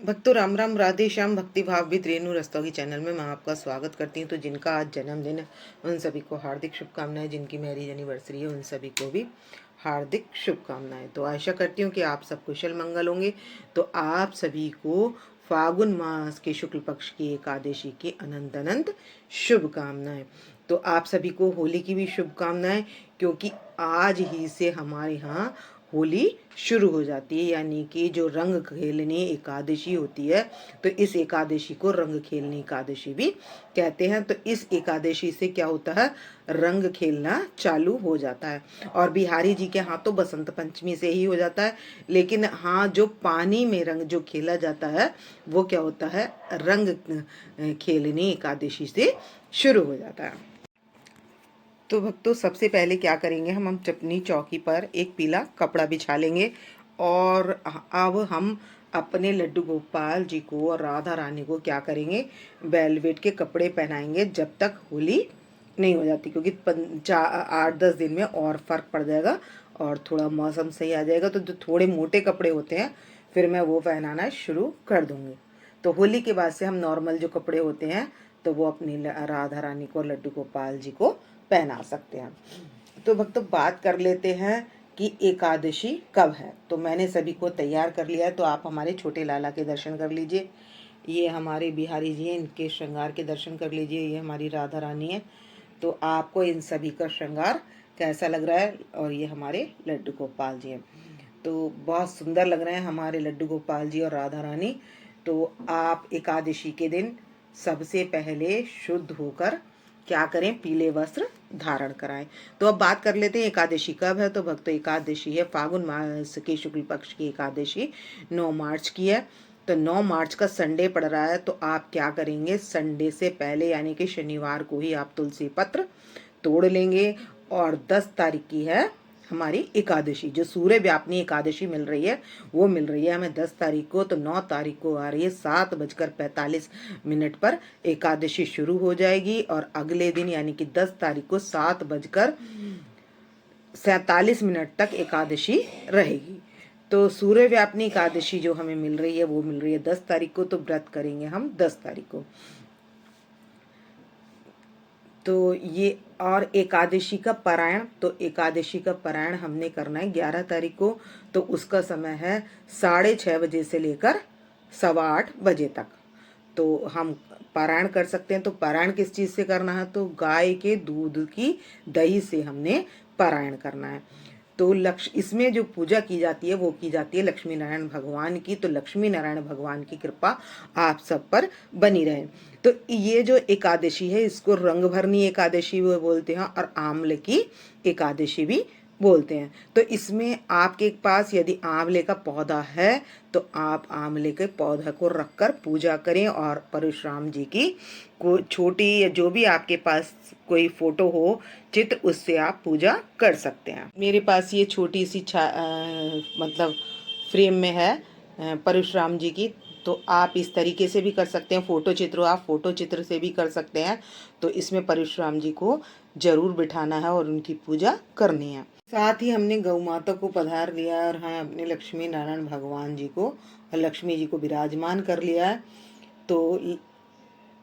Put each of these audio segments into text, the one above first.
भक्तों राम राम, राधे श्याम। भक्ति भाव विद रेणु रस्तोगी चैनल में मैं आपका स्वागत करती हूँ। तो जिनका आज जन्मदिन है उन सभी को हार्दिक शुभकामनाएं। जिनकी मैरिज एनिवर्सरी है उन सभी को भी हार्दिक शुभकामनाएं। तो आशा करती हूँ कि आप सब कुशल मंगल होंगे। तो आप सभी को फागुन मास के शुक्ल पक्ष की एकादशी की अनंत अनंत शुभकामनाएं। तो आप सभी को होली की भी शुभकामनाएं, क्योंकि आज ही से हमारे यहाँ होली शुरू हो जाती है, यानी कि जो रंग खेलनी एकादशी होती है। तो इस एकादशी को रंग खेलनी एकादशी भी कहते हैं। तो इस एकादशी से क्या होता है, रंग खेलना चालू हो जाता है। और बिहारी जी के यहाँ तो बसंत पंचमी से ही हो जाता है, लेकिन हाँ, जो पानी में रंग जो खेला जाता है वो क्या होता है, रंग खेलनी एकादशी से शुरू हो जाता है। तो भक्तों सबसे पहले क्या करेंगे, हम अपनी चौकी पर एक पीला कपड़ा बिछा लेंगे। और अब हम अपने लड्डू गोपाल जी को और राधा रानी को क्या करेंगे, वेलवेट के कपड़े पहनाएंगे जब तक होली नहीं हो जाती। क्योंकि 8-10 दिन में और फर्क पड़ जाएगा और थोड़ा मौसम सही आ जाएगा। तो जो थोड़े मोटे कपड़े होते हैं फिर मैं वो पहनाना शुरू कर दूंगी। तो होली के बाद से हम नॉर्मल जो कपड़े होते हैं तो वो अपनी राधा रानी को, लड्डू गोपाल जी को पहना सकते हैं। तो भक्तों बात कर लेते हैं कि एकादशी कब है। तो मैंने सभी को तैयार कर लिया है। तो आप हमारे छोटे लाला के दर्शन कर लीजिए। ये हमारे बिहारी जी हैं, इनके श्रृंगार के दर्शन कर लीजिए। ये हमारी राधा रानी है। तो आपको इन सभी का श्रृंगार कैसा लग रहा है। और ये हमारे लड्डू गोपाल जी हैं। तो बहुत सुंदर लग रहे हैं हमारे लड्डू गोपाल जी और राधा रानी। तो आप एकादशी के दिन सबसे पहले शुद्ध होकर क्या करें, पीले वस्त्र धारण कराएं। तो अब बात कर लेते हैं एकादशी कब है। तो भक्तों एकादशी है फागुन मास के शुक्ल पक्ष की एकादशी 9 मार्च की है। तो 9 मार्च का संडे पड़ रहा है। तो आप क्या करेंगे, संडे से पहले यानी कि शनिवार को ही आप तुलसी पत्र तोड़ लेंगे। और 10 तारीख की है हमारी एकादशी, जो सूर्य व्यापनी एकादशी मिल रही है वो मिल रही है हमें 10 तारीख को। तो 9 तारीख को आ रही है 7:45 पर एकादशी शुरू हो जाएगी। और अगले दिन यानी कि 10 तारीख को 7:47 तक एकादशी रहेगी। तो सूर्य व्यापनी एकादशी जो हमें मिल रही है वो मिल रही है 10 तारीख को। तो व्रत करेंगे हम 10 तारीख को। तो ये और एकादशी का पारायण, तो एकादशी का पारायण हमने करना है 11 तारीख को। तो उसका समय है 6:30 बजे से लेकर 8:15 बजे तक। तो हम पारायण कर सकते हैं। तो पारायण किस चीज़ से करना है, तो गाय के दूध की दही से हमने पारायण करना है। तो इसमें जो पूजा की जाती है वो की जाती है लक्ष्मी नारायण भगवान की। तो लक्ष्मी नारायण भगवान की कृपा आप सब पर बनी रहे। तो ये जो एकादशी है इसको रंग भरनी एकादशी भी बोलते हैं और आंवले की एकादशी भी बोलते हैं। तो इसमें आपके पास यदि आंवले का पौधा है तो आप आंवले के पौधा को रखकर पूजा करें। और परशुराम जी की को छोटी या जो भी आपके पास कोई फोटो हो, चित्र, उससे आप पूजा कर सकते हैं। मेरे पास ये छोटी सी मतलब फ्रेम में है परशुराम जी की। तो आप इस तरीके से भी कर सकते हैं। फोटो चित्र आप फोटो चित्र से भी कर सकते हैं। तो इसमें परशुराम जी को जरूर बिठाना है और उनकी पूजा करनी है। साथ ही हमने गौ माता को पधार लिया और हाँ अपने लक्ष्मी नारायण भगवान जी को और लक्ष्मी जी को विराजमान कर लिया है। तो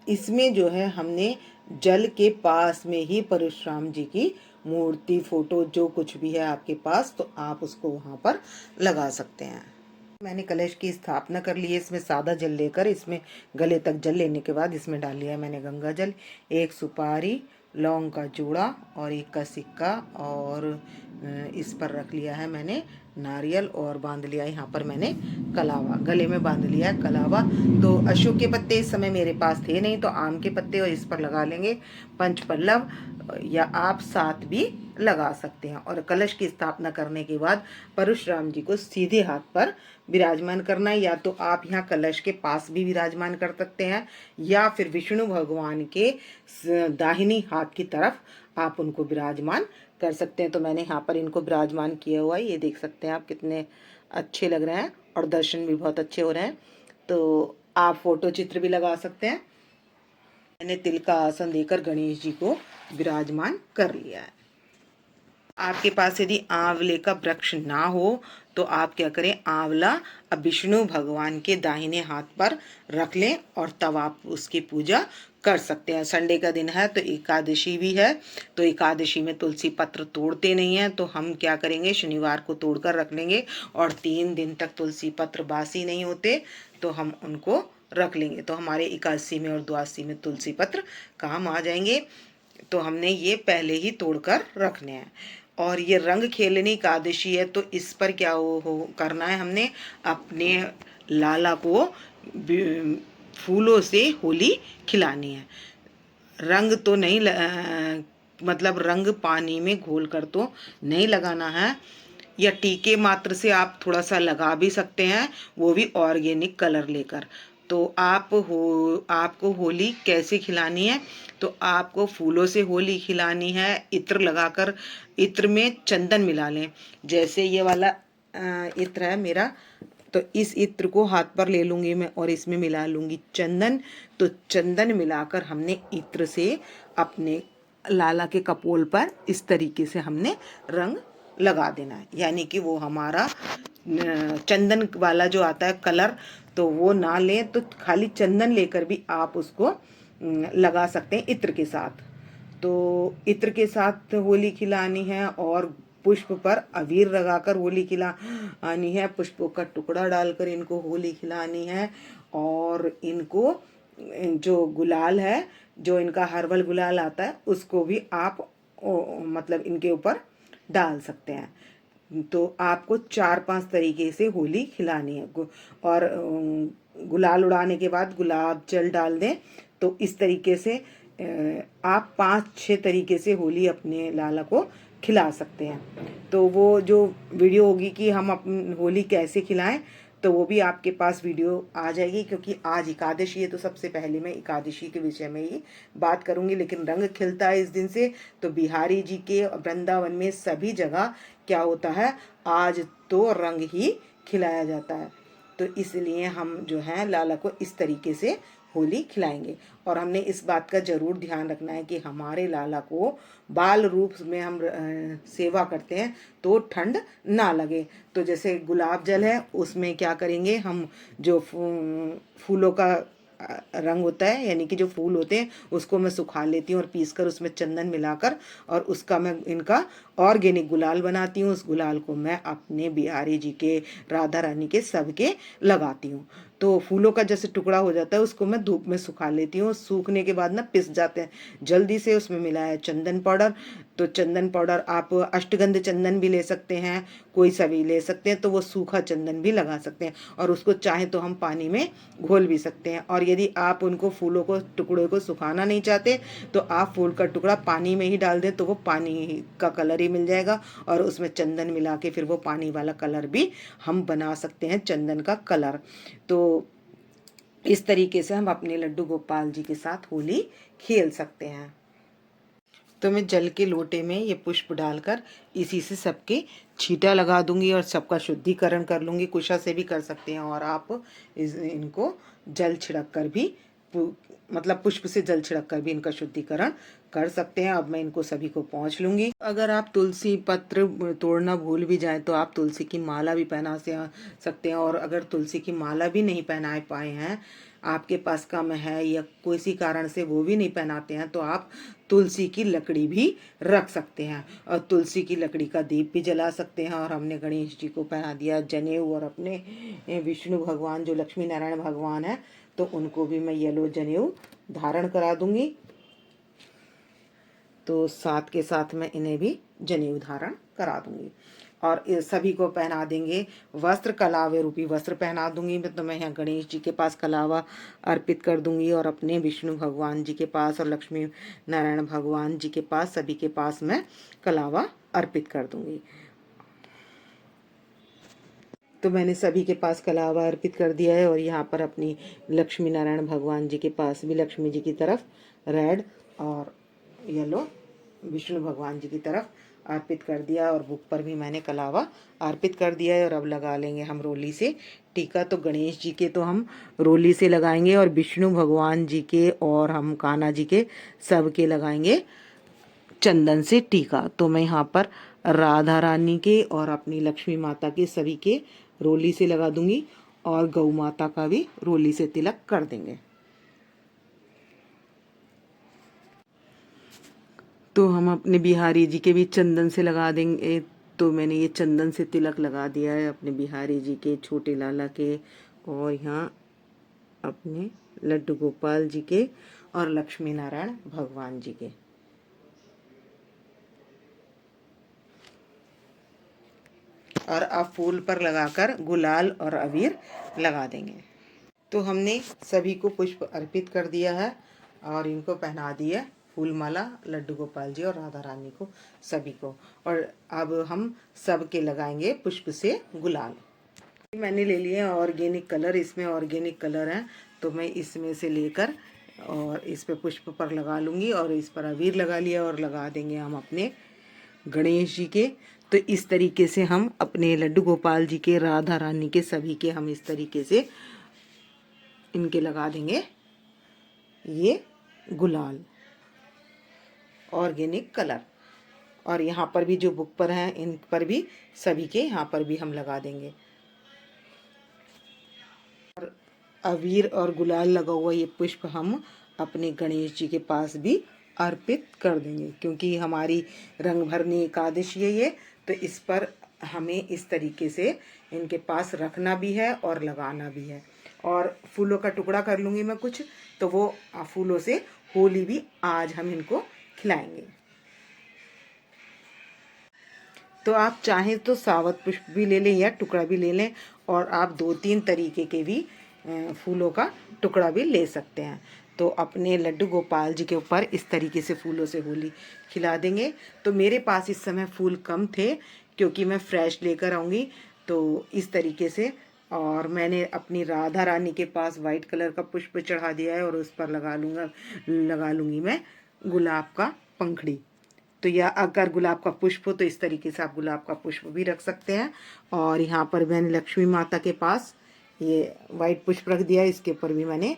इसमें जो है हमने जल के पास में ही परशुराम जी की मूर्ति, फोटो, जो कुछ भी है आपके पास, तो आप उसको वहां पर लगा सकते हैं। मैंने कलश की स्थापना कर ली है। इसमें सादा जल लेकर इसमें गले तक जल लेने के बाद इसमें डाल लिया है मैंने गंगा जल, एक सुपारी, लौंग का जूड़ा और एक का सिक्का। और इस पर रख लिया है मैंने नारियल और बांध लिया है यहाँ पर मैंने कलावा, गले में बांध लिया है कलावा। तो अशोक के पत्ते इस समय मेरे पास थे नहीं, तो आम के पत्ते और इस पर लगा लेंगे पंचपल्लव, या आप 7 भी लगा सकते हैं। और कलश की स्थापना करने के बाद परशुराम जी को सीधे हाथ पर विराजमान करना है। या तो आप यहाँ कलश के पास भी विराजमान कर सकते हैं या फिर विष्णु भगवान के दाहिनी हाथ की तरफ आप उनको विराजमान कर सकते हैं। तो मैंने यहाँ पर इनको विराजमान किया हुआ है। ये देख सकते हैं आप कितने अच्छे लग रहे हैं और दर्शन भी बहुत अच्छे हो रहे हैं। तो आप फोटो चित्र भी लगा सकते हैं। मैंने तिल का आसन देकर गणेश जी को विराजमान कर लिया है। आपके पास यदि आंवले का वृक्ष ना हो तो आप क्या करें, आंवला अब विष्णु भगवान के दाहिने हाथ पर रख लें और तब आप उसकी पूजा कर सकते हैं। संडे का दिन है तो एकादशी भी है, तो एकादशी में तुलसी पत्र तोड़ते नहीं हैं, तो हम क्या करेंगे, शनिवार को तोड़कर रख लेंगे और 3 दिन तक तुलसी पत्र बासी नहीं होते तो हम उनको रख लेंगे, तो हमारे एकादशी में और द्वादशी में तुलसी पत्र काम आ जाएंगे। तो हमने ये पहले ही तोड़कर रखने हैं। और ये रंग खेलनी एकादशी है, तो इस पर क्या हो करना है, हमने अपने लाला को फूलों से होली खिलानी है। रंग तो नहीं मतलब रंग पानी में घोल कर तो नहीं लगाना है, या टीके मात्र से आप थोड़ा सा लगा भी सकते हैं, वो भी ऑर्गेनिक कलर लेकर। तो आपको होली कैसे खिलानी है, तो आपको फूलों से होली खिलानी है, इत्र लगाकर, इत्र में चंदन मिला लें। जैसे ये वाला इत्र है मेरा, तो इस इत्र को हाथ पर ले लूँगी मैं और इसमें मिला लूँगी चंदन। तो चंदन मिलाकर हमने इत्र से अपने लाला के कपोल पर इस तरीके से हमने रंग लगा देना है, यानी कि वो हमारा चंदन वाला जो आता है कलर, तो वो ना लें तो खाली चंदन लेकर भी आप उसको लगा सकते हैं इत्र के साथ। तो इत्र के साथ होली खिलानी है और पुष्प पर अबीर लगाकर होली खिलानी है, पुष्पों का टुकड़ा डालकर इनको होली खिलानी है। और इनको जो गुलाल है, जो इनका हर्बल गुलाल आता है, उसको भी आप मतलब इनके ऊपर डाल सकते हैं। तो आपको 4-5 तरीके से होली खिलानी है। और गुलाल उड़ाने के बाद गुलाब जल डाल दें। तो इस तरीके से आप 5-6 तरीके से होली अपने लाला को खिला सकते हैं। तो वो जो वीडियो होगी कि हम अपनी होली कैसे खिलाएं, तो वो भी आपके पास वीडियो आ जाएगी, क्योंकि आज एकादशी है तो सबसे पहले मैं एकादशी के विषय में ही बात करूंगी। लेकिन रंग खिलता है इस दिन से, तो बिहारी जी के वृंदावन में सभी जगह क्या होता है, आज तो रंग ही खिलाया जाता है। तो इसलिए हम जो है लाला को इस तरीके से होली खिलाएंगे। और हमने इस बात का जरूर ध्यान रखना है कि हमारे लाला को बाल रूप में हम सेवा करते हैं तो ठंड ना लगे। तो जैसे गुलाब जल है, उसमें क्या करेंगे, हम जो फूलों का रंग होता है, यानी कि जो फूल होते हैं, उसको मैं सुखा लेती हूँ और पीसकर उसमें चंदन मिलाकर, और उसका मैं इनका ऑर्गेनिक गुलाल बनाती हूँ। उस गुलाल को मैं अपने बिहारी जी के, राधा रानी के, सबके लगाती हूँ। तो फूलों का जैसे टुकड़ा हो जाता है, उसको मैं धूप में सुखा लेती हूँ। सूखने के बाद ना पिस जाते हैं जल्दी से। उसमें मिला है चंदन पाउडर। तो चंदन पाउडर आप अष्टगंध चंदन भी ले सकते हैं, कोई सा भी ले सकते हैं, तो वो सूखा चंदन भी लगा सकते हैं। और उसको चाहे तो हम पानी में घोल भी सकते हैं। और यदि आप उनको फूलों को टुकड़े को सुखाना नहीं चाहते, तो आप फूल का टुकड़ा पानी में ही डाल दें, तो वो पानी का कलर ही मिल जाएगा। और उसमें चंदन मिला के फिर वो पानी वाला कलर भी हम बना सकते हैं, चंदन का कलर। तो इस तरीके से हम अपने लड्डू गोपाल जी के साथ होली खेल सकते हैं। तो मैं जल के लोटे में ये पुष्प डालकर इसी से सबके छींटा लगा दूंगी और सबका शुद्धिकरण कर लूँगी। कुशा से भी कर सकते हैं, और आप इनको जल छिड़क कर भी मतलब पुष्प से जल छिड़क कर भी इनका शुद्धिकरण कर सकते हैं। अब मैं इनको सभी को पहुँच लूँगी। अगर आप तुलसी पत्र तोड़ना भूल भी जाएं तो आप तुलसी की माला भी पहना सकते हैं। और अगर तुलसी की माला भी नहीं पहना पाए हैं, आपके पास कम है या किसी कारण से वो भी नहीं पहनाते हैं, तो आप तुलसी की लकड़ी भी रख सकते हैं और तुलसी की लकड़ी का दीप भी जला सकते हैं। और हमने गणेश जी को पहना दिया जनेऊ, और अपने विष्णु भगवान जो लक्ष्मी नारायण भगवान है, तो उनको भी मैं येलो जनेऊ धारण करा दूंगी। तो साथ के साथ मैं इन्हें भी जनेऊ धारण करा दूंगी और सभी को पहना देंगे वस्त्र, कलावे रूपी वस्त्र पहना दूंगी। तो मैं यहाँ गणेश जी के पास कलावा अर्पित कर दूंगी और अपने विष्णु भगवान जी के पास और लक्ष्मी नारायण भगवान जी के पास, सभी के पास मैं कलावा अर्पित कर दूंगी। तो मैंने सभी के पास कलावा अर्पित कर दिया है। और यहाँ पर अपनी लक्ष्मी नारायण भगवान जी के पास भी लक्ष्मी जी की तरफ रेड और येलो विष्णु भगवान जी की तरफ अर्पित कर दिया, और बुक पर भी मैंने कलावा अर्पित कर दिया है। और अब लगा लेंगे हम रोली से टीका। तो गणेश जी के तो हम रोली से लगाएंगे, और विष्णु भगवान जी के और हम कान्हा जी के सबके लगाएंगे चंदन से टीका। तो मैं यहाँ पर राधा रानी के और अपनी लक्ष्मी माता के सभी के रोली से लगा दूंगी और गौ माता का भी रोली से तिलक कर देंगे। तो हम अपने बिहारी जी के भी चंदन से लगा देंगे। तो मैंने ये चंदन से तिलक लगा दिया है अपने बिहारी जी के, छोटे लाला के, और यहाँ अपने लड्डू गोपाल जी के और लक्ष्मी नारायण भगवान जी के। और अब फूल पर लगाकर गुलाल और अबीर लगा देंगे। तो हमने सभी को पुष्प अर्पित कर दिया है और इनको पहना दिया फूल माला, लड्डू गोपाल जी और राधा रानी को, सभी को। और अब हम सब के लगाएंगे पुष्प से गुलाल। मैंने ले लिए ऑर्गेनिक कलर, इसमें ऑर्गेनिक कलर हैं, तो मैं इसमें से लेकर और इस पे पुष्प पर लगा लूँगी और इस पर अबीर लगा लिया और लगा देंगे हम अपने गणेश जी के। तो इस तरीके से हम अपने लड्डू गोपाल जी के, राधा रानी के, सभी के हम इस तरीके से इनके लगा देंगे ये गुलाल ऑर्गेनिक कलर। और यहाँ पर भी जो बुक पर हैं इन पर भी सभी के यहाँ पर भी हम लगा देंगे। और अबीर और गुलाल लगा हुआ ये पुष्प हम अपने गणेश जी के पास भी अर्पित कर देंगे, क्योंकि हमारी रंग भरनी एकादशी है ये, तो इस पर हमें इस तरीके से इनके पास रखना भी है और लगाना भी है। और फूलों का टुकड़ा कर लूँगी मैं कुछ, तो वो फूलों से होली भी आज हम इनको खिलाएंगे। तो आप चाहें तो सावत पुष्प भी ले लें या टुकड़ा भी ले लें, और आप 2-3 तरीके के भी फूलों का टुकड़ा भी ले सकते हैं। तो अपने लड्डू गोपाल जी के ऊपर इस तरीके से फूलों से होली खिला देंगे। तो मेरे पास इस समय फूल कम थे, क्योंकि मैं फ्रेश लेकर आऊँगी, तो इस तरीके से। और मैंने अपनी राधा रानी के पास वाइट कलर का पुष्प चढ़ा दिया है और उस पर लगा लूँगी मैं गुलाब का पंखड़ी। तो या अगर गुलाब का पुष्प हो तो इस तरीके से आप गुलाब का पुष्प भी रख सकते हैं। और यहाँ पर मैंने लक्ष्मी माता के पास ये वाइट पुष्प रख दिया है, इसके ऊपर भी मैंने,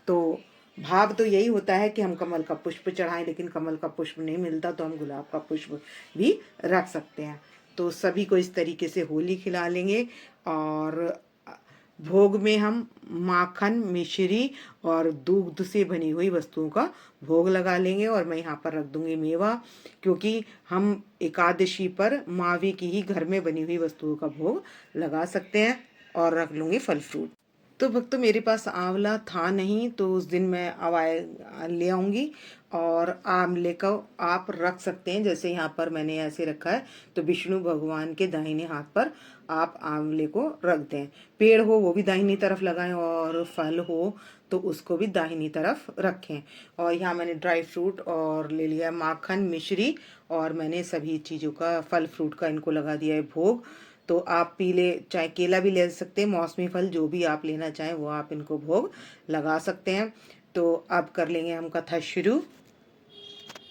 तो भाव तो यही होता है कि हम कमल का पुष्प चढ़ाएं, लेकिन कमल का पुष्प नहीं मिलता तो हम गुलाब का पुष्प भी रख सकते हैं। तो सभी को इस तरीके से होली खिला लेंगे। और भोग में हम माखन, मिश्री और दूध से बनी हुई वस्तुओं का भोग लगा लेंगे। और मैं यहाँ पर रख दूंगी मेवा, क्योंकि हम एकादशी पर मावे की ही घर में बनी हुई वस्तुओं का भोग लगा सकते हैं। और रख लूँगी फल फ्रूट। तो भक्तों, मेरे पास आंवला था नहीं, तो उस दिन मैं अवाय ले आऊँगी। और आंवले को आप रख सकते हैं, जैसे यहाँ पर मैंने ऐसे रखा है, तो विष्णु भगवान के दाहिने हाथ पर आप आंवले को रख दें। पेड़ हो वो भी दाहिनी तरफ लगाएं और फल हो तो उसको भी दाहिनी तरफ रखें। और यहाँ मैंने ड्राई फ्रूट और ले लिया माखन, मिश्री, और मैंने सभी चीज़ों का, फल फ्रूट का इनको लगा दिया है भोग। तो आप पीले चाहे केला भी ले सकते हैं, मौसमी फल जो भी आप लेना चाहें वो आप इनको भोग लगा सकते हैं। तो अब कर लेंगे हम कथा शुरू।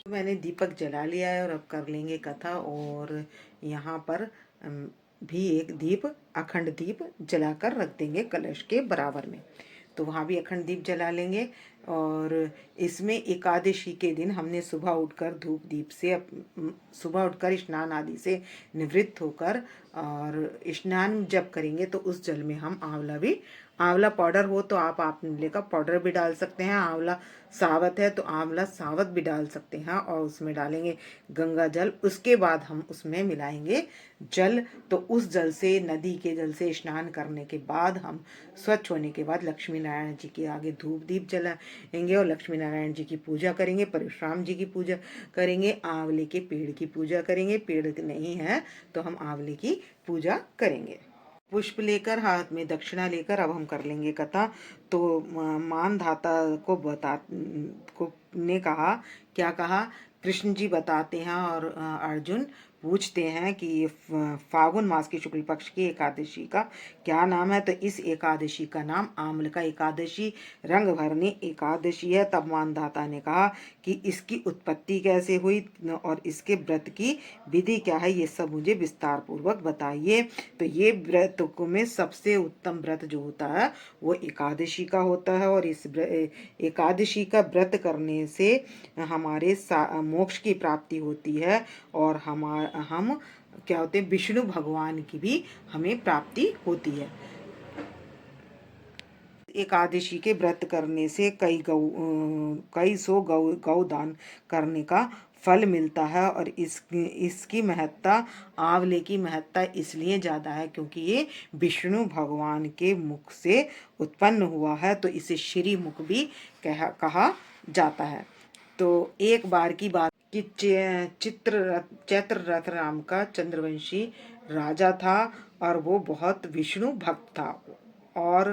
मैंने दीपक जला लिया है और अब कर लेंगे कथा। और यहाँ पर भी एक दीप, अखंड दीप जलाकर रख देंगे कलश के बराबर में, तो वहाँ भी अखंड दीप जला लेंगे। और इसमें एकादशी के दिन हमने सुबह उठकर धूप दीप से, सुबह उठकर स्नान आदि से निवृत्त होकर, और स्नान जब करेंगे तो उस जल में हम आंवला पाउडर हो तो आप आंवले का पाउडर भी डाल सकते हैं, आंवला सावत है तो आंवला सावत भी डाल सकते हैं, और उसमें डालेंगे गंगा जल। उसके बाद हम उसमें मिलाएंगे जल। तो उस जल से, नदी के जल से स्नान करने के बाद हम स्वच्छ होने के बाद लक्ष्मी नारायण जी के आगे धूप दीप जलाएंगे और लक्ष्मी नारायण जी की पूजा करेंगे, परशुराम जी की पूजा करेंगे, आंवले के पेड़ की पूजा करेंगे। पेड़ नहीं है तो हम आंवले की पूजा करेंगे। पुष्प लेकर, हाथ में दक्षिणा लेकर अब हम कर लेंगे कथा। तो मानधाता को ने कहा, क्या कहा, कृष्ण जी बताते हैं और अर्जुन पूछते हैं कि ये फागुन मास की शुक्ल पक्ष की एकादशी का क्या नाम है। तो इस एकादशी का नाम आम्ल का एकादशी, रंग भरनी एकादशी है। तब मानधाता ने कहा कि इसकी उत्पत्ति कैसे हुई और इसके व्रत की विधि क्या है, ये सब मुझे विस्तार पूर्वक बताइए। तो ये व्रतों में सबसे उत्तम व्रत जो होता है वो एकादशी का होता है। और इस एकादशी का व्रत करने से हमारे मोक्ष की प्राप्ति होती है और हम क्या होते हैं, विष्णु भगवान की भी हमें प्राप्ति होती है। एकादशी के व्रत करने से कई सौ गौ दान करने का फल मिलता है। और इसकी महत्ता, आंवले की महत्ता इसलिए ज़्यादा है क्योंकि ये विष्णु भगवान के मुख से उत्पन्न हुआ है, तो इसे श्री मुख भी कहा जाता है। तो एक बार की बात कि चैत्र रथ नाम का चंद्रवंशी राजा था और वो बहुत विष्णु भक्त था। और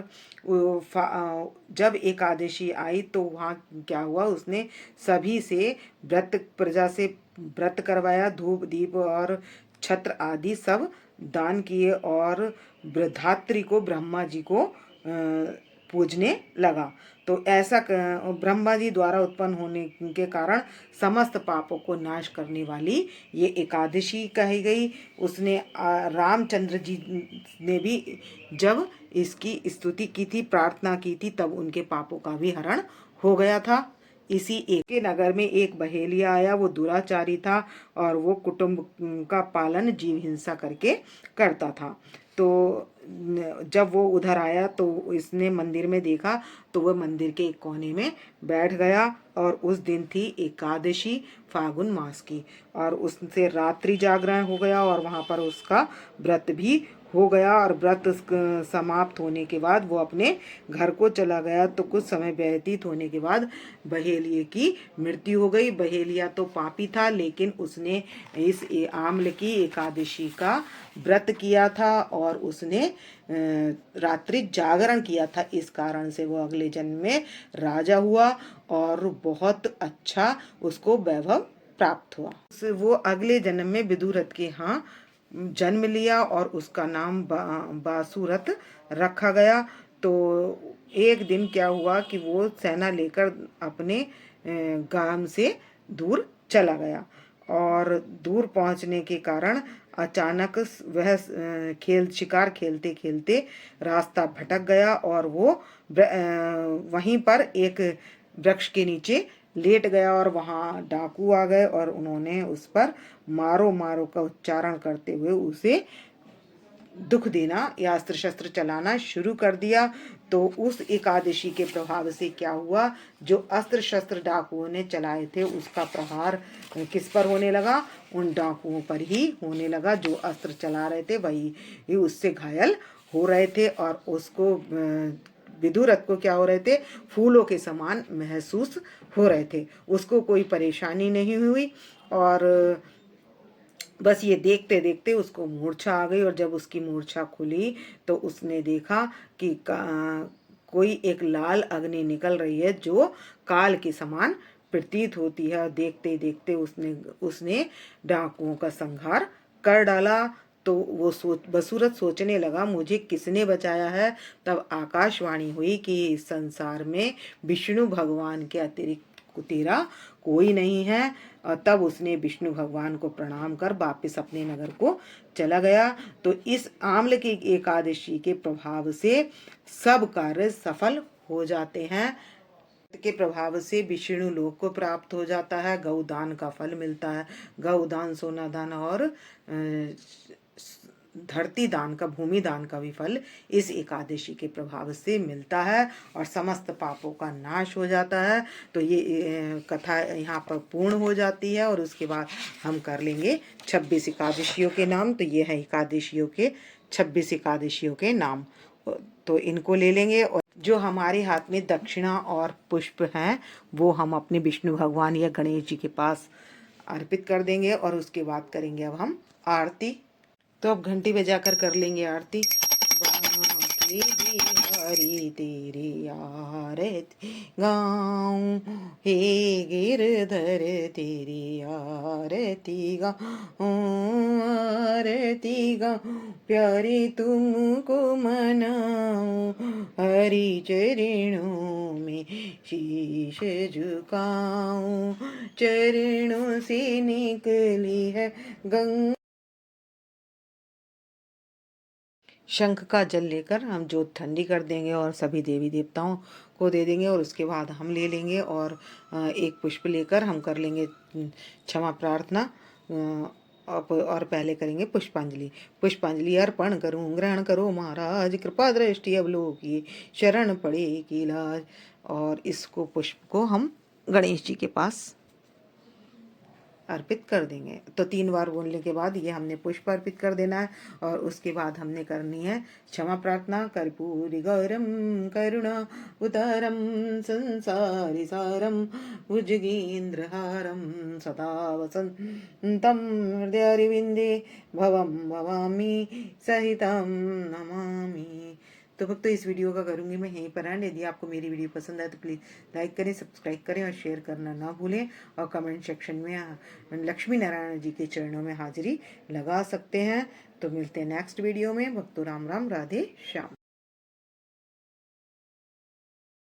जब एकादशी आई तो वहाँ क्या हुआ, उसने सभी से प्रजा से व्रत करवाया, धूप दीप और छत्र आदि सब दान किए और बृहधात्री को, ब्रह्मा जी को पूजने लगा। तो ऐसा ब्रह्मा जी द्वारा उत्पन्न होने के कारण समस्त पापों को नाश करने वाली ये एकादशी कही गई। उसने रामचंद्र जी ने भी जब इसकी स्तुति की थी, प्रार्थना की थी, तब उनके पापों का भी हरण हो गया था। इसी एक के नगर में एक बहेलिया आया, वो दुराचारी था और वो कुटुंब का पालन जीव हिंसा करके करता था। तो जब वो उधर आया तो इसने मंदिर में देखा, तो वह मंदिर के एक कोने में बैठ गया और उस दिन थी एकादशी फागुन मास की, और उससे रात्रि जागरण हो गया और वहाँ पर उसका व्रत भी हो गया। और व्रत समाप्त होने के बाद वो अपने घर को चला गया। तो कुछ समय व्यतीत होने के बाद बहेलिये की मृत्यु हो गई। बहेलिया तो पापी था, लेकिन उसने इस आम्ल की एकादशी का व्रत किया था और उसने रात्रि जागरण किया था। इस कारण से वो अगले जन्म में राजा हुआ और बहुत अच्छा उसको वैभव प्राप्त हुआ। वो अगले जन्म में विदुरथ के यहाँ जन्म लिया और उसका नाम बासुरथ रखा गया। तो एक दिन क्या हुआ कि वो सेना लेकर अपने गांव से दूर चला गया और दूर पहुंचने के कारण अचानक वह शिकार खेलते खेलते रास्ता भटक गया और वो वहीं पर एक वृक्ष के नीचे लेट गया और वहाँ डाकू आ गए और उन्होंने उस पर मारो मारो का उच्चारण करते हुए उसे दुख देना या अस्त्र शस्त्र चलाना शुरू कर दिया। तो उस एकादशी के प्रभाव से क्या हुआ, जो अस्त्र शस्त्र डाकुओं ने चलाए थे उसका प्रहार किस पर होने लगा, उन डाकुओं पर ही होने लगा। जो अस्त्र चला रहे थे वही उससे घायल हो रहे थे और उसको विदुरथ को क्या हो रहे थे, फूलों के समान महसूस हो रहे थे। उसको कोई परेशानी नहीं हुई और बस ये देखते देखते उसको मूर्छा आ गई। और जब उसकी मूर्छा खुली तो उसने देखा कि कोई एक लाल अग्नि निकल रही है जो काल के समान प्रतीत होती है। और देखते देखते उसने डाकुओं का संहार कर डाला। तो वो बसुरत सोचने लगा, मुझे किसने बचाया है। तब आकाशवाणी हुई कि इस संसार में विष्णु भगवान के अतिरिक्त तेरा कोई नहीं है। और तब उसने विष्णु भगवान को प्रणाम कर वापस अपने नगर को चला गया। तो इस आम्ल की एकादशी के प्रभाव से सब कार्य सफल हो जाते हैं। के प्रभाव से विष्णु लोक को प्राप्त हो जाता है, गौदान का फल मिलता है। गौदान, सोना दान और धरती दान का, भूमि दान का भी फल इस एकादशी के प्रभाव से मिलता है और समस्त पापों का नाश हो जाता है। तो ये कथा यहाँ पर पूर्ण हो जाती है और उसके बाद हम कर लेंगे 26 एकादशियों के नाम। तो ये है एकादशियों के 26 एकादशियों के नाम, तो इनको ले लेंगे। और जो हमारे हाथ में दक्षिणा और पुष्प हैं वो हम अपने विष्णु भगवान या गणेश जी के पास अर्पित कर देंगे और उसके बाद करेंगे अब हम आरती। तो अब घंटी बजाकर कर लेंगे आरती। बांके बिहारी तेरी आरती गाऊं, हे गिरधर तेरी आरती गाऊं, आरती गाऊं, प्यारे तुमको मनाऊं, हरि चरणों में शीश झुकाऊं, चरणों से निकली है गंगा। शंख का जल लेकर हम जोत ठंडी कर देंगे और सभी देवी देवताओं को दे देंगे और उसके बाद हम ले लेंगे और एक पुष्प लेकर हम कर लेंगे क्षमा प्रार्थना। और पहले करेंगे पुष्पांजलि। पुष्पांजलि अर्पण करूं, ग्रहण करो महाराज, कृपा दृष्टि अवलोकिए, शरण पड़े की लाज। और इसको पुष्प को हम गणेश जी के पास अर्पित कर देंगे। तो 3 बार बोलने के बाद ये हमने पुष्प अर्पित कर देना है। और उसके बाद हमने करनी है क्षमा प्रार्थना। कर्पूरी गौरम करुणा उदारम संसारी सारम भुजगेन्द्रहारम सदा वसंतम हृदयारविंदे भवम भवामी सहितम नमामि। तो भक्तों इस वीडियो का करूंगी मैं यहीं पर एंड। यदि आपको मेरी वीडियो पसंद आए तो प्लीज़ लाइक करें, सब्सक्राइब करें और शेयर करना ना भूलें। और कमेंट सेक्शन में लक्ष्मी नारायण जी के चरणों में हाजिरी लगा सकते हैं। तो मिलते हैं नेक्स्ट वीडियो में। भक्तों राम राम, राधे श्याम।